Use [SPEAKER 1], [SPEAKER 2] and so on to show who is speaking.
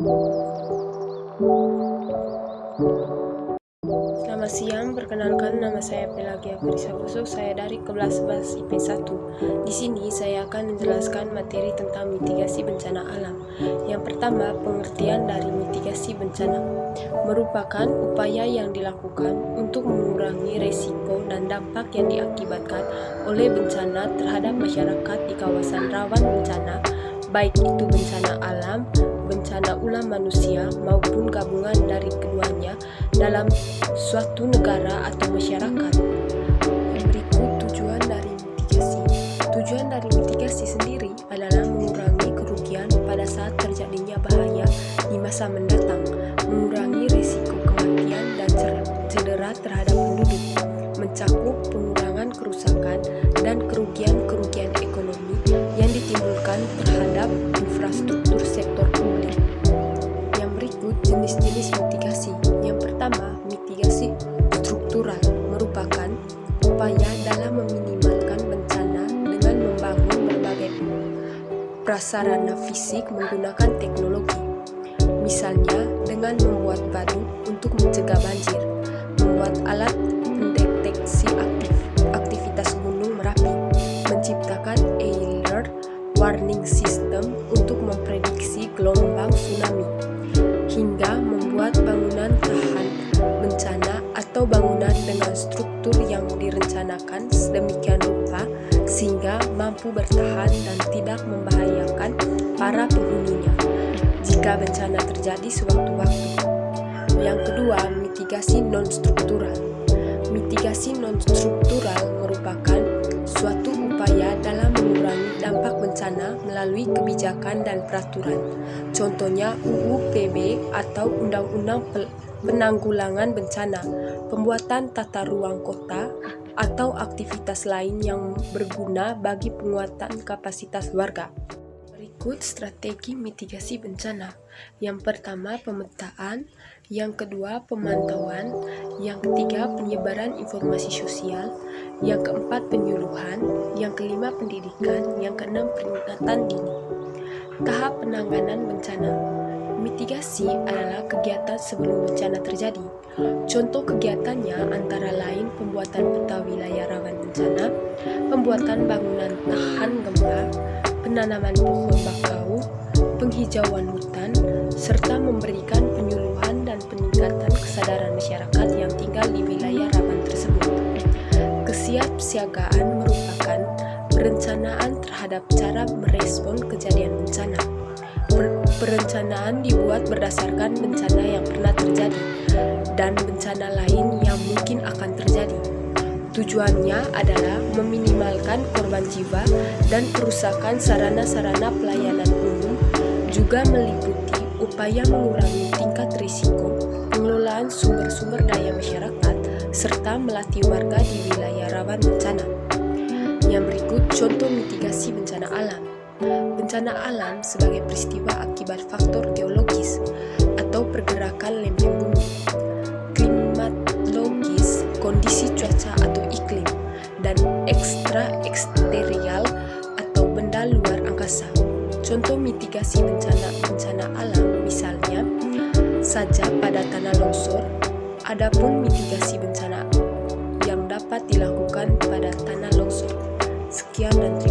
[SPEAKER 1] Selamat siang, perkenalkan nama saya Pelagia Parisa Busuk, saya dari kelas 11 IP1. Di sini saya akan menjelaskan materi tentang mitigasi bencana alam. Yang pertama, pengertian dari mitigasi bencana merupakan upaya yang dilakukan untuk mengurangi resiko dan dampak yang diakibatkan oleh bencana terhadap masyarakat di kawasan rawan bencana, baik itu bencana alam, bencana ulah manusia, maupun gabungan dari keduanya dalam suatu negara atau masyarakat. Yang berikut tujuan dari mitigasi. Tujuan dari mitigasi sendiri adalah mengurangi kerugian pada saat terjadinya bahaya di masa mendatang, mengurangi risiko kematian dan cedera terhadap penduduk, mencakup pengurangan kerusakan dan kerugian-kerugian ekonomi yang ditimbulkan terhadap infrastruktur sektor publik. Yang berikut jenis-jenis mitigasi. Yang pertama, mitigasi struktural merupakan upaya dalam meminimalkan bencana dengan membangun berbagai prasarana fisik menggunakan teknologi. Misalnya dengan membuat waduk untuk mencegah banjir, membuat alat pendeteksi aktivitas gunung Merapi, menciptakan early warning system untuk memprediksi gelombang tsunami, hingga membuat bangunan tahan bencana atau bangunan dengan struktur yang direncanakan sedemikian rupa sehingga mampu bertahan dan tidak membahayakan para penghuninya jika bencana terjadi sewaktu-waktu. Yang kedua, mitigasi non-struktural. Mitigasi non-struktural merupakan suatu upaya dalam mengurangi dampak bencana melalui kebijakan dan peraturan. Contohnya UU PB atau Undang-Undang Penanggulangan Bencana, pembuatan tata ruang kota, atau aktivitas lain yang berguna bagi penguatan kapasitas warga. Berikut strategi mitigasi bencana. Yang pertama, pemetaan. Yang kedua, pemantauan. Yang ketiga, penyebaran informasi sosial. Yang keempat, penyuluhan. Yang kelima, pendidikan. Yang keenam, peringatan dini. Tahap penanganan bencana. Mitigasi adalah kegiatan sebelum bencana terjadi. Contoh kegiatannya antara lain pembuatan peta wilayah rawan bencana, pembuatan bangunan tahan gempa, penanaman pohon bakau, penghijauan hutan, serta memberikan penyuluhan dan peningkatan kesadaran masyarakat yang tinggal di wilayah rawan tersebut. Kesiapsiagaan merupakan perencanaan terhadap cara merespon kejadian bencana. Perencanaan dibuat berdasarkan bencana yang pernah terjadi dan bencana lain yang mungkin akan terjadi. Tujuannya adalah meminimalkan korban jiwa dan kerusakan sarana-sarana pelayanan umum, juga meliputi upaya mengurangi tingkat risiko, pengelolaan sumber-sumber daya masyarakat, serta melatih warga di wilayah rawan bencana. Yang berikut contoh mitigasi bencana alam. Bencana alam sebagai peristiwa akibat faktor geologis atau pergerakan lempeng bumi, klimatologis, kondisi cuaca atau iklim, dan ekstraterestrial atau benda luar angkasa. Contoh mitigasi bencana alam misalnya saja pada tanah longsor. Adapun mitigasi bencana yang dapat dilakukan pada tanah longsor. Sekian dan terima kasih.